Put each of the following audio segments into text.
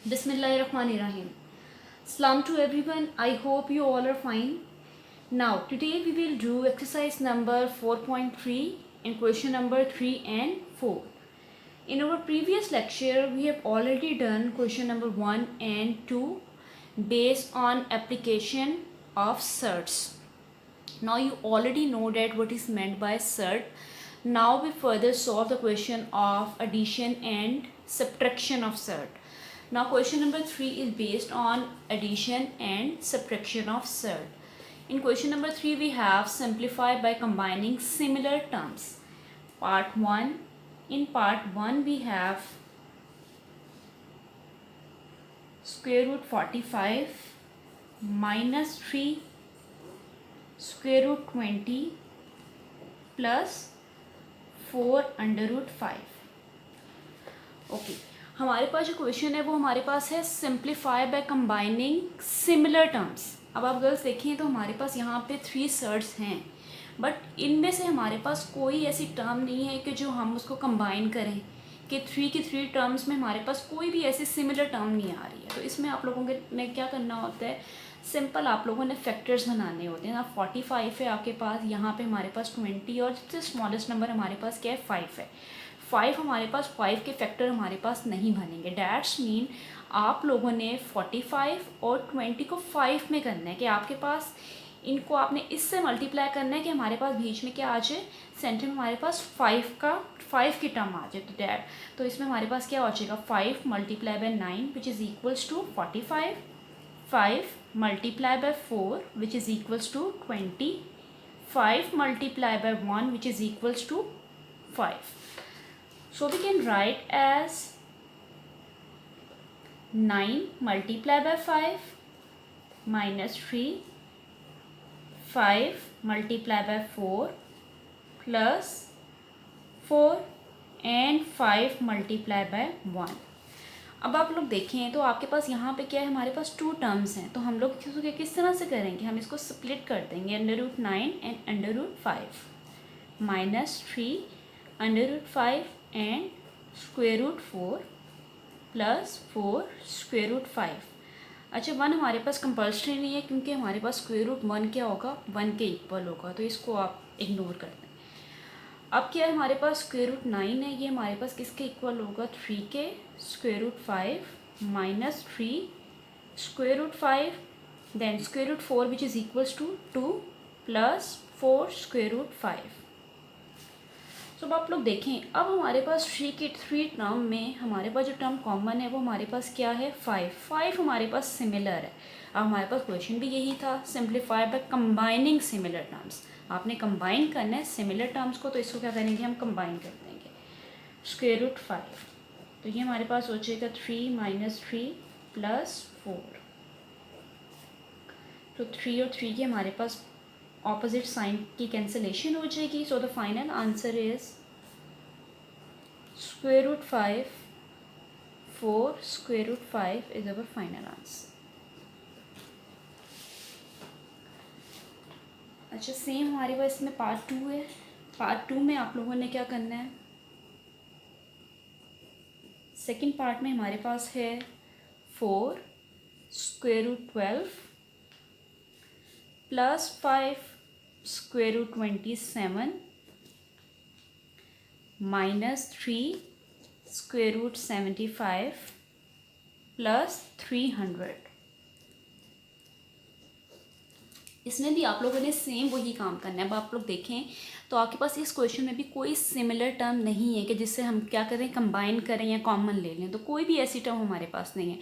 Bismillahirrahmanirrahim. Salam to everyone. I hope you all are fine. Now, today we will do exercise number 4.3 and question number 3 and 4. In our previous lecture, we have already done question number 1 and 2 based on application of surds. Now you already know that what is meant by surd. Now we further solve the question of addition and subtraction of surd. Now question number 3 is based on addition and subtraction of surd. In question number 3 we have simplify by combining similar terms. Part 1. In part 1 we have square root 45 minus 3 square root 20 plus 4 under root 5। Okay, हमारे पास जो question है वो हमारे पास है simplify by combining similar terms. अब आप गर्ल्स देखें तो हमारे पास यहाँ पे 3 सर्ड्स हैं, बट इनमें से हमारे पास कोई ऐसी टर्म नहीं है कि जो हम उसको कंबाइन करें कि 3 की 3 टर्म्स में हमारे पास कोई भी ऐसी सिमिलर टर्म नहीं आ रही है। तो इसमें आप लोगों ने क्या करना होता है, सिंपल आप लोगों ने फैक्टर्स बनाने होते हैं। आप 45 है आपके पास, यहाँ पे हमारे पास 20 और सबसे स्मॉलेस्ट नंबर हमारे पास क्या है 5 है। 5 हमारे पास 5 के फैक्टर हमारे पास नहीं बनेंगे। डैट्स मीन आप लोगों ने 45 और 20 को 5 में करना है कि आपके पास इनको आपने इससे मल्टीप्लाई करना है कि हमारे पास बीच में क्या आ जाए, सेंटर में हमारे पास 5 की टर्म आ जाए। तो इसमें हमारे पास क्या हो जाएगा 5 multiply by 9 which is equals to 45, 5 multiply by 4 which is equals to 20, 5 multiply by 1 which is equals to 5. So we can write as 9 multiply by 5 minus 3, 5 multiply by 4 plus 4 and 5 multiply by 1. अब आप लोग देखें तो आपके पास यहाँ पे क्या है, हमारे पास 2 टर्म्स हैं। तो हम लोग किस तरह से करेंगे, हम इसको स्प्लिट कर देंगे under root 9 and under root 5 minus 3 under root 5 and square root 4 plus 4 square root 5। अच्छा, 1 हमारे पास कंपल्सरी नहीं है क्योंकि हमारे पास स्क्वेयर रूट 1 क्या होगा, 1 के इक्वल होगा, तो इसको आप इग्नोर कर दें। अब क्या है, हमारे पास स्क्वेयर रूट 9 है, ये हमारे पास किसके इक्वल होगा 3 के square root 5 minus 3 square root 5 then square root 4 which is equals to 2 plus 4 square root 5। तो अब आप लोग देखें, अब हमारे पास 3 की 3 टर्म में हमारे पास जो टर्म कॉमन है वो हमारे पास क्या है 5 हमारे पास सिमिलर है। अब हमारे पास क्वेश्चन भी यही था, simplify by combining similar terms. आपने कंबाइन करना है सिमिलर टर्म्स को, तो इसको क्या करेंगे हम कंबाइन कर देंगे स्क्वेयर रूट 5। तो ये हमारे पास हो जाएगा 3 माइनस 3 प्लस 4। तो 3 और 3 की हमारे पास ऑपोजिट साइन की कैंसिलेशन हो जाएगी। So the final answer is square root 5 4 square root 5 is our final answer. अच्छा, सेम हमारे पास इसमें पार्ट 2 है। पार्ट 2 में आप लोगों ने क्या करना है, सेकेंड पार्ट में हमारे पास है 4 square root 12 plus 5 square root 27 minus 3 square root 75 plus 300। इसमें भी आप लोगों ने सेम वही काम करना है। अब आप लोग देखें तो आपके पास इस क्वेश्चन में भी कोई सिमिलर टर्म नहीं है कि जिससे हम क्या करें कंबाइन करें या कॉमन ले लें, तो कोई भी ऐसी टर्म हमारे पास नहीं है।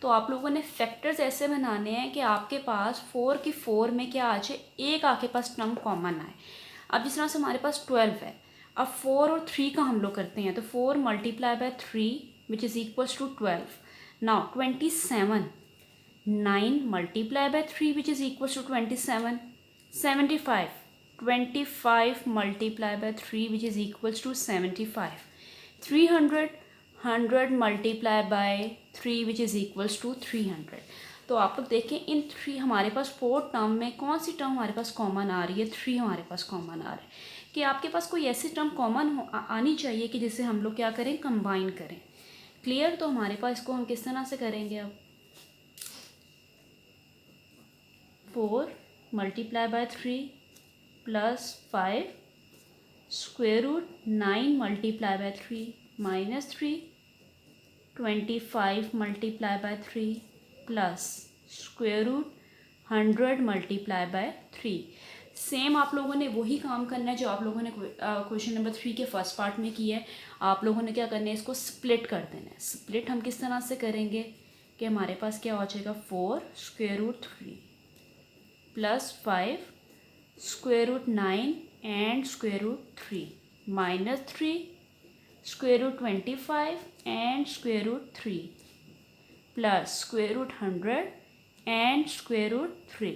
तो आप लोगों ने फैक्टर्स ऐसे बनाने हैं कि आपके पास 4 की 4 में क्या आ जाए, एक आपके पास टर्म कॉमन आए। अब जिस तरह से हमारे पास 12 है, अब 4 और 3 का हम लोग करते हैं, तो 4 multiply by 3 which is equals to 12। Now 27 9 multiply by 3 which is equals to 27, 75 25 multiply by 3 which is equals to 75, 300 100 multiply by 3 which is equals to 300। तो आप लोग देखें इन 3 हमारे पास 4 टर्म में कौन सी टर्म हमारे पास कॉमन आ रही है, 3 हमारे पास कॉमन आ रहा है। कि आपके पास कोई ऐसी टर्म कॉमन आनी चाहिए कि जिसे हम लोग क्या करें कंबाइन करें। क्लियर। तो हमारे पास इसको हम किस तरह से करेंगे अब, 4 multiply by 3 plus 5 square root 9 multiply by 3 minus 3 25 multiply by 3 plus square root 100 multiply by 3। Same आप लोगों ने वही काम करना है जो आप लोगों ने क्वेश्चन नंबर 3 के फर्स्ट पार्ट में किया है। आप लोगों ने क्या करना है, इसको स्प्लिट कर देना है। स्प्लिट हम किस तरह से करेंगे कि हमारे पास क्या हो जाएगा, 4 square root 3 plus 5 square root 9 and square root 3 minus 3 square root 25 and square root 3 plus square root 100 and square root 3।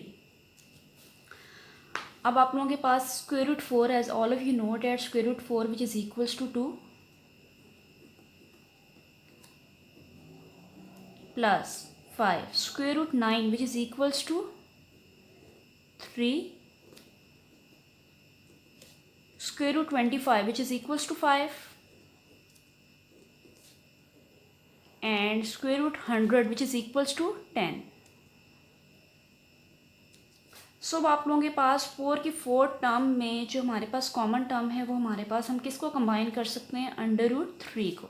अब आप लोगों के पास square root 4, as all of you know that square root 4 which is equals to 2 plus 5 square root 9 which is equals to 3 square root 25 which is equals to 5 and square root 100 which is equals to 10। सो आप लोगों के पास 4 की 4 term में जो हमारे पास common term है वो हमारे पास हम किसको कंबाइन कर सकते हैं, अंडर रूट 3 को।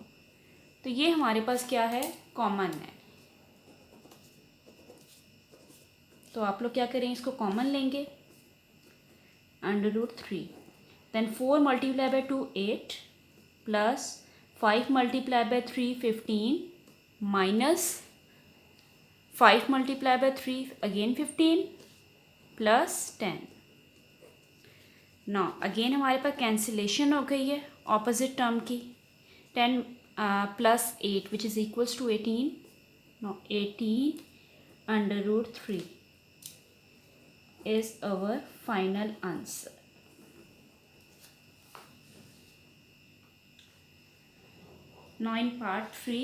तो ये हमारे पास क्या है, कॉमन है। तो आप लोग क्या करें, इसको कॉमन लेंगे, under root 3। Then 4 multiplied by 2 8 plus 5 multiplied by 3 15 minus 5 multiplied by 3 again 15 plus 10। Now again हमारे पास कैंसिलेशन हो गई है ऑपोजिट टर्म की। 10 plus 8 which is equals to 18। Now 18 under root 3 is our final answer। Now in part 3,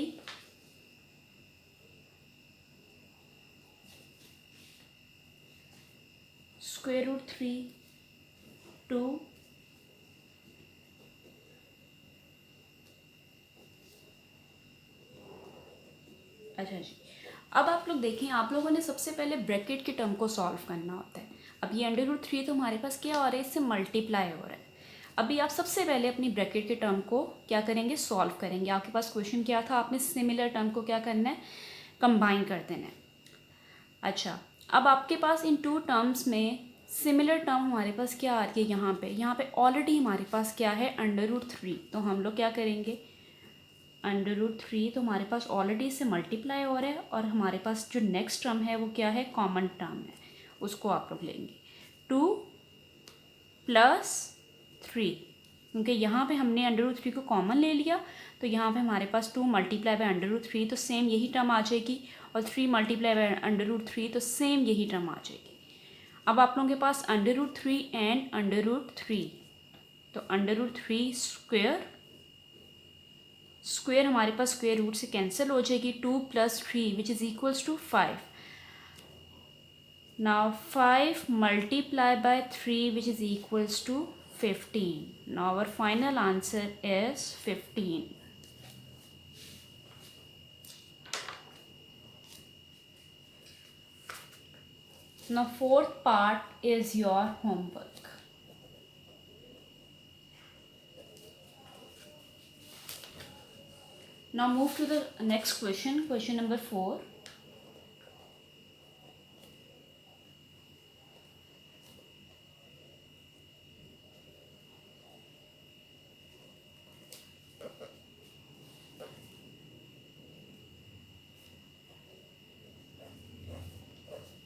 square root 3 2 अच्छा जी। अब आप लोग देखें, आप लोगों ने सबसे पहले ब्रैकेट के टर्म को सॉल्व करना होता है। अब ये अंडर रूट 3 तो हमारे पास क्या हो रहा है, इससे मल्टीप्लाई हो रहा है। अभी आप सबसे पहले अपनी ब्रैकेट के टर्म को क्या करेंगे, सॉल्व करेंगे। आपके पास क्वेश्चन क्या था, आपने सिमिलर टर्म को क्या करना है, कंबाइन कर देना है। अच्छा, अब आपके पास इन 2 टर्म्स में सिमिलर टर्म हमारे पास क्या आ रही है, यहाँ पे ऑलरेडी हमारे पास क्या है, अंडर रूट 3। तो हम लोग क्या करेंगे, अंडर रूट 3 तो हमारे पास ऑलरेडी इससे मल्टीप्लाई हो रहा है, और हमारे पास जो नेक्स्ट टर्म है वो क्या है, कॉमन टर्म है, उसको आप लोग लेंगे 2 प्लस 3, क्योंकि यहाँ पे हमने अंडर रूट 3 को कॉमन ले लिया, तो यहाँ पे हमारे पास 2 मल्टीप्लाई बाय अंडर रूट 3 तो सेम यही टर्म आ जाएगी, और 3 मल्टीप्लाई बाय अंडर रूट 3 तो सेम यही टर्म आ जाएगी। अब आप लोगों के पास under root 3 and under root 3, तो अंडर रूट 3 स्क्वेयर हमारे पास स्क्वेयर रूट से कैंसिल हो जाएगी, 2 plus 3 which is equals to 5। Now 5 multiply by 3 which is equals to 15. Now our final answer is 15. Now fourth part is your homework. Now move to the next question, question number 4.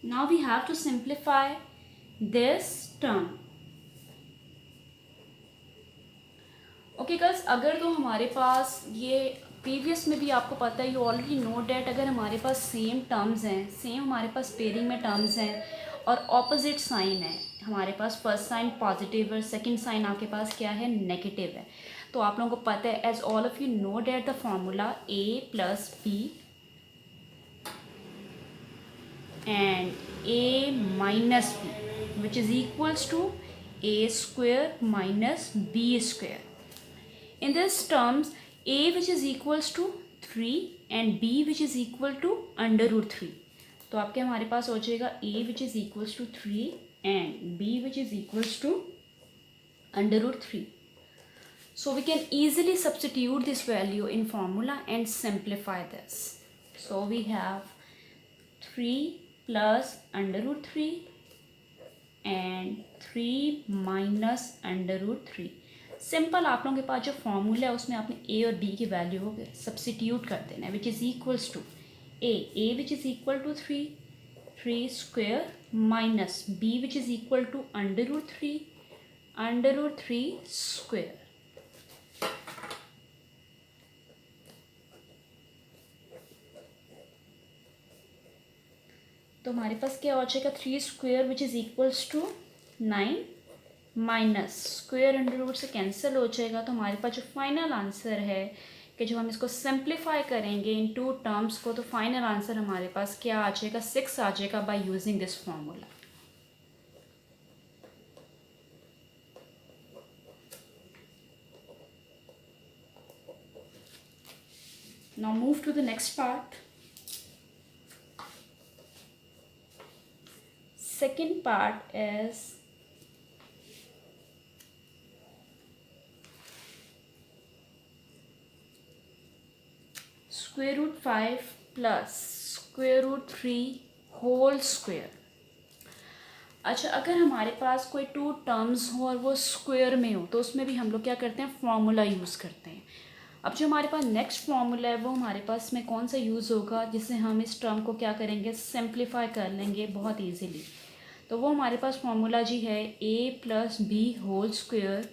Now we have to simplify this term. Okay girls, अगर तो हमारे पास ये previous में भी आपको पता है, यू ऑलरेडी नो डैट, अगर हमारे पास सेम टर्म्स हैं, सेम हमारे पास पेयरिंग में टर्म्स हैं और ऑपोजिट साइन है, हमारे पास फर्स्ट साइन पॉजिटिव और सेकंड साइन आपके पास क्या है, नेगेटिव है, तो आप लोगों को पता है, as all of you know that the formula a plus b and a minus b which is equals to a square minus b square. In this terms, a which is equals to 3 and b which is equal to under root 3. तो आपके हमारे पास हो जाएगा a which is equals to 3 and b which is equals to under root 3. So we can easily substitute this value in formula and simplify this. So we have 3 plus under root 3 and 3 minus under root 3. Simple आप लोगों के पास जो formula है उसमें आपने a और b की value हो गए सब्सटीट्यूट कर देना है which is equals to a which is equal to 3 square minus b which is equal to under root 3 square. तो हमारे पास क्या हो जाएगा 3 square which is equals to 9 minus square under root से कैंसिल हो जाएगा. तो हमारे पास जो फाइनल आंसर है कि जब हम इसको सिंप्लीफाई करेंगे इन टू टर्म्स को तो फाइनल आंसर हमारे पास क्या आ जाएगा 6 आ जाएगा by using this formula. Now move to the next part. Second part is square root 5 plus square root 3 whole square. अच्छा, अगर हमारे पास कोई टू टर्म्स हो और वो स्क्वायर में हो तो उसमें भी हम लोग क्या करते हैं फॉर्मूला यूज़ करते हैं. अब जो हमारे पास नेक्स्ट फॉर्मूला है वो हमारे पास में कौन सा यूज़ होगा जिससे हम इस टर्म को क्या करेंगे सिंप्लीफाई कर लेंगे बहुत इजीली. तो वो हमारे पास फॉर्मूला जी है a plus b whole square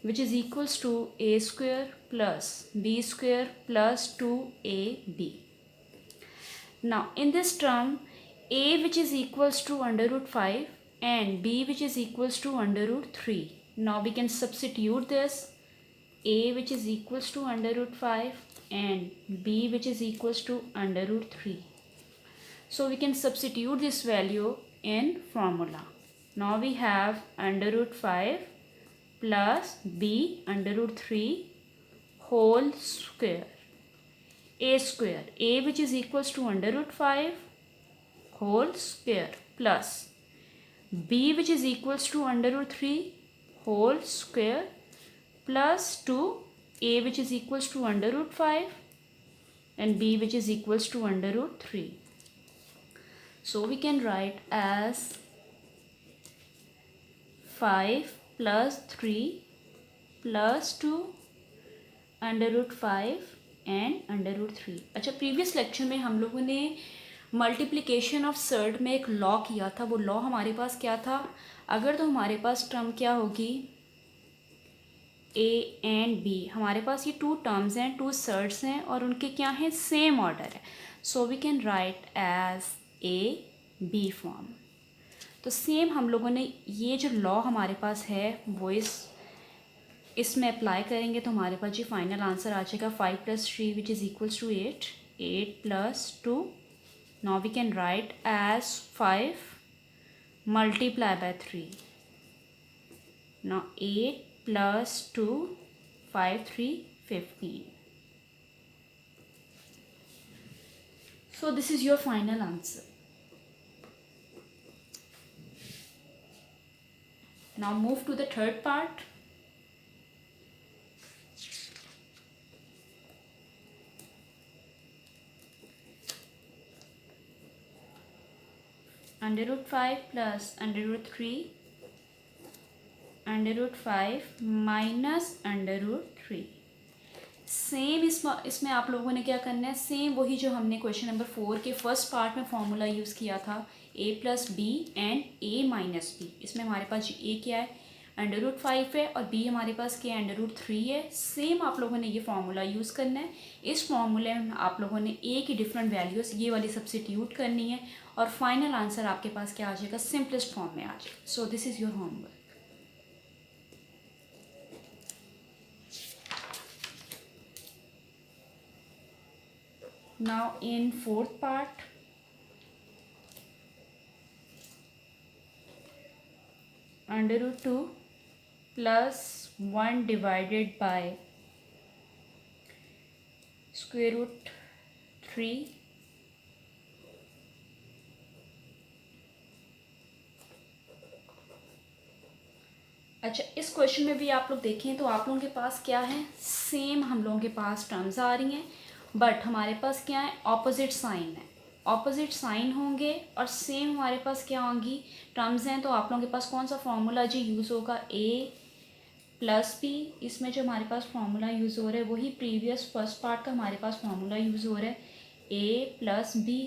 which is equals to a square plus b square plus 2ab. Now in this term a which is equals to under root 5 and b which is equals to under root 3. Now we can substitute this a which is equals to under root 5 and b which is equals to under root 3. So we can substitute this value in formula. Now we have under root 5 plus b under root 3 whole square. A which is equals to under root 5 whole square plus b which is equals to under root 3 whole square plus 2a which is equals to under root 5 and b which is equals to under root 3. So we can write as 5 plus 3 plus 2 under root 5 and under root 3. अच्छा, previous lecture में हम लोगों ने multiplication of surd में एक law किया था. वो लॉ हमारे पास क्या था, अगर तो हमारे पास टर्म क्या होगी a एंड b, हमारे पास ये टू टर्म्स हैं टू सर्ड्स हैं और उनके क्या हैं सेम ऑर्डर है. So we can write as a b form. तो सेम हम लोगों ने ये जो लॉ हमारे पास है वो इसमें अप्लाई करेंगे तो हमारे पास ये फाइनल आंसर आ जाएगा 5 plus 3 which is equals to 8 plus 2. Now we can write as 5 multiply by 3. Now 8 plus 2, 5, 3, 15. So this is your final answer. Now move to the third part. Under root 5 plus under root 3 under root 5 minus under root 3. Same इसमें आप लोगों ने क्या करना है, same वही जो हमने क्वेश्चन नंबर 4 के फर्स्ट पार्ट में फॉर्मूला यूज़ किया था a plus b and a minus b. इसमें हमारे पास a क्या है अंडर रूट 5 है और b हमारे पास क्या है अंडर रूट 3 है. सेम आप लोगों ने ये फार्मूला यूज़ करना है. इस फार्मूले में आप लोगों ने a की डिफरेंट वैल्यूज़ ये वाली सब्स्टिट्यूट करनी है और फाइनल आंसर आपके पास क्या आ जाएगा सिंपलेस्ट फॉर्म में आ जाएगा. So this is your homework. Now in fourth part, under root 2 plus 1 divided by square root 3 अच्छा, इस क्वेश्चन में भी आप लोग देखें तो आप लोगों के पास क्या है, सेम हम लोगों के पास टर्म्स आ रही हैं, बट हमारे पास क्या है, ऑपोजिट साइन है। ऑपोजिट साइन होंगे और सेम हमारे पास क्या होंगी, टर्म्स हैं। तो आप लोगों के पास कौन सा फॉर्मूला जी यूज़ होगा, ए प्लस बी। इसमें जो हमारे पास फॉर्मूला यूज़ हो रहा है वही प्रीवियस फर्स्ट पार्ट का हमारे पास फॉर्मूला यूज़ हो रहा है, A plus B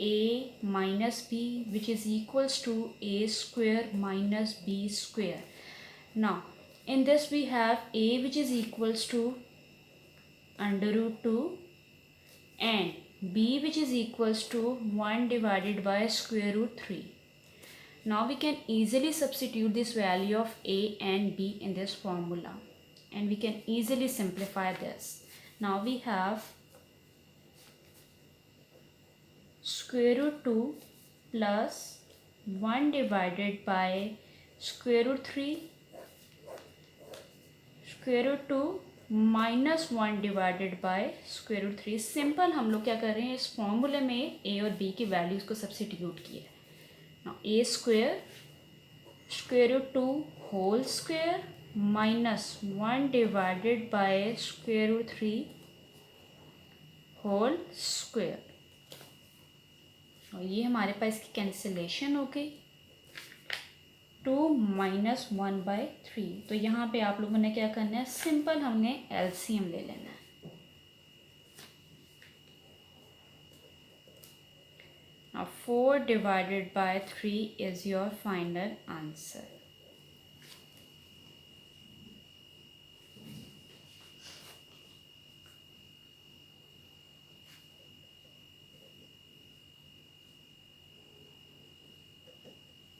a minus b, which is equals to a square minus b square. Now in this we have a which is equals to under root 2 and b which is equals to 1 divided by square root 3. Now we can easily substitute this value of a and b in this formula and we can easily simplify this. Now we have square root 2 plus 1 divided by square root 3 square root 2 minus 1 divided by square root 3. Simple हम लोग क्या कर रहे हैं, इस फॉर्मूले में a और b की वैल्यूज़ को सब्सिट्यूट किया है. Now a square root 2 whole square minus 1 divided by square root 3 whole square. और ये हमारे पास इसकी कैंसिलेशन हो गई, 2 माइनस 1/3. तो यहाँ पे आप लोगों ने क्या करना है, सिंपल हमने एलसीएम ले लेना है. Now 4 divided by 3 is your final answer.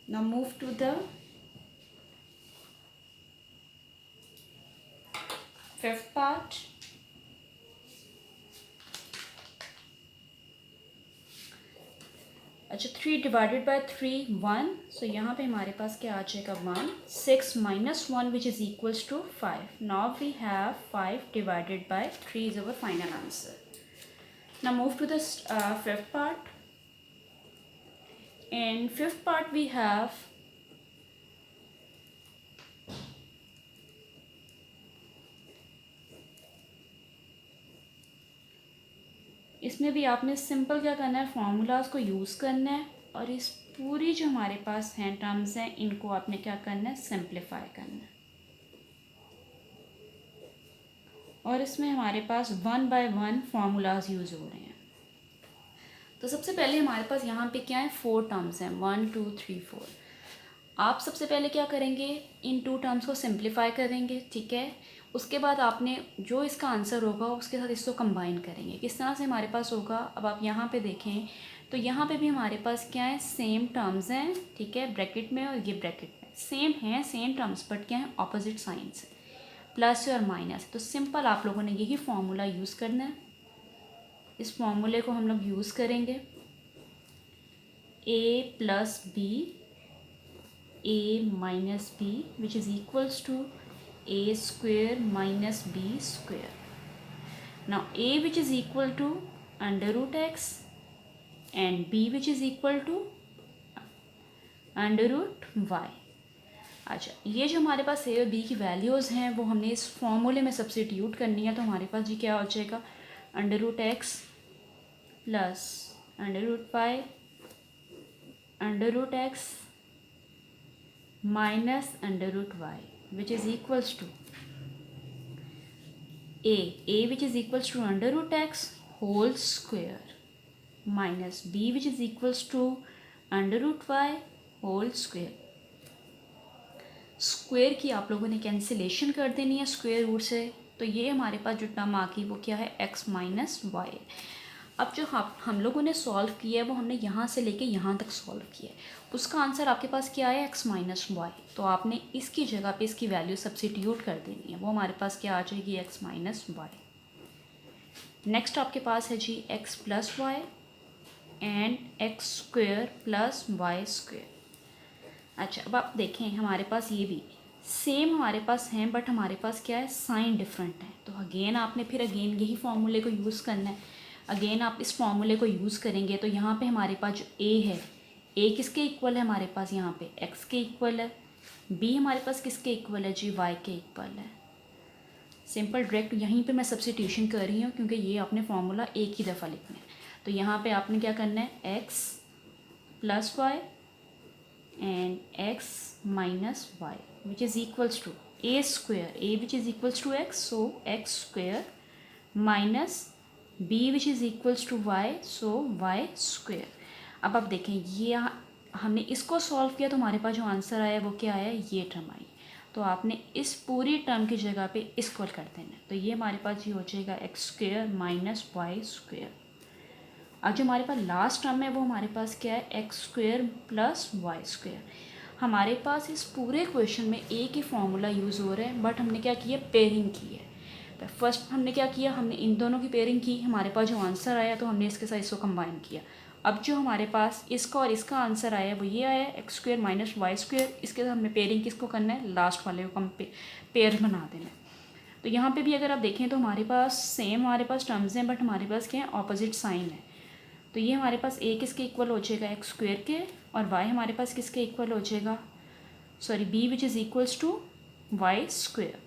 Now move to the fifth part. अच्छा, 3 डिवाइडेड बाय 3 1. सो यहाँ पे हमारे पास क्या आ जाएगा, 1. 6 minus 1 which is equals to 5. Now we have 5 divided by 3 is our final answer. Now move to the fifth part. In fifth part we have इसमें भी आपने सिंपल क्या करना है, फार्मूलाज को यूज़ करना है और इस पूरी जो हमारे पास हैं टर्म्स हैं इनको आपने क्या करना है, सिंप्लीफाई करना है. और इसमें हमारे पास 1 बाय 1 फार्मूलाज यूज़ हो रहे हैं. तो सबसे पहले हमारे पास यहाँ पे क्या है, 4 टर्म्स हैं, 1 2 3 4. आप सबसे पहले क्या करेंगे, इन 2 टर्म्स को सिंप्लीफाई करेंगे, ठीक है. उसके बाद आपने जो इसका आंसर होगा उसके साथ इसको कंबाइन करेंगे. किस तरह से हमारे पास होगा, अब आप यहाँ पे देखें तो यहाँ पे भी हमारे पास क्या है, सेम टर्म्स हैं, ठीक है, ब्रैकेट में और ये ब्रैकेट में सेम हैं, सेम टर्म्स, बट क्या है, ऑपोजिट साइंस, प्लस और माइनस. तो सिंपल आप लोगों ने यही फॉर्मूला यूज़ करना है. इस फॉर्मूले को हम लोग यूज़ करेंगे, a plus B a minus b which is equals to a square minus b square. Now a which is equal to under root x and b which is equal to under root y. अच्छा, ये जो हमारे पास a और b की values हैं वो हमने इस फॉर्मूले में सब्सिट्यूट करनी है. तो हमारे पास जी क्या हो जाएगा, under root x plus under root y under root x minus under root y which is equals to a which is equals to under root x whole square minus b which is equals to under root y whole square. Square की आप लोगों ने cancellation कर देनी है square root से. तो ये हमारे पास जो टर्म आ गई वो क्या है, x माइनस वाई. अब जो हम लोगों ने सॉल्व किया है वो हमने यहाँ से लेके यहाँ तक सॉल्व किया है. उसका आंसर आपके पास क्या है, x माइनस वाई. तो आपने इसकी जगह पे इसकी वैल्यू सब्सिट्यूट कर देनी है. वो हमारे पास क्या आ जाएगी, x माइनस वाई. नेक्स्ट आपके पास है जी x plus y and x square plus y square. अच्छा, अब आप देखें हमारे पास ये भी सेम हमारे पास हैं बट हमारे पास क्या है, साइन डिफरेंट है। तो अगेन आपने फिर अगेन यही फॉर्मूले को यूज़ करना है। अगेन आप इस फॉर्मूले को यूज़ करेंगे तो यहाँ पे हमारे पास जो ए है, ए किसके इक्वल है हमारे पास, यहाँ पे एक्स के इक्वल है। बी हमारे पास किसके इक्वल है जी, वाई के इक्वल है। सिंपल डायरेक्ट यहीं पे मैं सब्स्टिट्यूशन कर रही हूँ क्योंकि ये आपने फार्मूला एक ही दफ़ा लिखना है। तो यहाँ पे आपने क्या करना है, x plus y and x minus y which is equals to a square, a which is equals to x, so x square minus b which is equals to y, so y square. अब आप देखें ये हमने इसको solve किया तो हमारे पास जो आंसर आया वो क्या आया, ये टर्म आई। तो आपने इस पूरी टर्म की जगह पे इसको कर देना है। तो ये हमारे पास ये हो जाएगा x square minus y square. अब जो हमारे पास लास्ट टर्म है वो हमारे पास क्या है, x square plus y square. हमारे पास इस पूरे क्वेश्चन में एक ही फार्मूला यूज़ हो रहा है बट हमने क्या किया, पेयरिंग की है। तो फर्स्ट हमने क्या किया, हमने इन दोनों की पेयरिंग की, हमारे पास जो आंसर आया तो हमने इसके साथ इसको कंबाइन किया। अब जो हमारे पास इसका और इसका आंसर आया वो ये आया x square minus y square. इसके साथ हमने पेयरिंग किसको करना है, लास्ट वाले को पेयर बना देना है। तो यहाँ पे भी अगर आप देखें तो हमारे पास सेम हमारे पास टर्म्स हैं बट हमारे पास क्या है, ऑपोजिट साइन है। तो ये हमारे पास ए किसके इक्वल हो जाएगा, एक्स स्क्वेयर के, और वाई हमारे पास किसके इक्वल हो जाएगा, sorry B which is equals to Y square.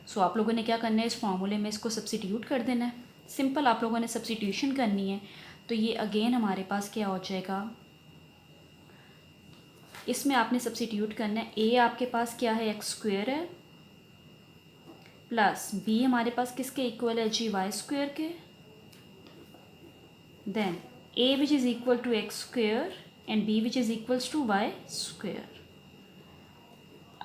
So आप लोगों ने क्या करना है, इस फॉर्मूले में इसको सब्स्टिट्यूट कर देना है। सिंपल आप लोगों ने सब्स्टिट्यूशन करनी है। तो ये अगेन हमारे पास क्या हो जाएगा, इसमें आपने सब्स्टिट्यूट करना है। ए आपके पास क्या है, एक्स स्क्वेयर है, प्लस बी हमारे पास किसके इक्वल है जी, वाई स्क्वेयर के, then a which is equal to x square and b which is equals to Y square.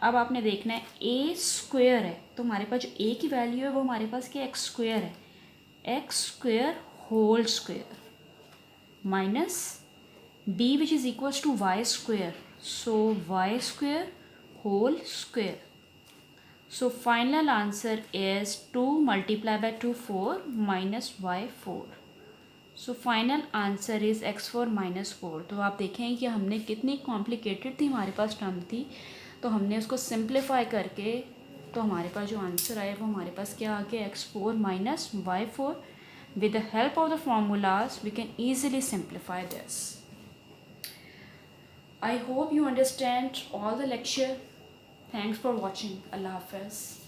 अब आपने देखना है ए स्क्वेयर है तो हमारे पास जो ए की वैल्यू है वो हमारे पास क्या, एक्स स्क्वेयर है, x square whole square minus b which is equals to Y square, so y square whole square. So final answer is 2 multiply by 2 4 minus y 4। So final answer is x4 minus 4। तो आप देखें कि हमने कितनी complicated थी हमारे पास term थी, तो हमने उसको सिंप्लीफाई करके तो हमारे पास जो आंसर आया वो हमारे पास क्या आ गया, x4 minus y4। With the help of the formulas we can easily simplify this. I hope you understand all the lecture. Thanks for watching. Allah Hafiz.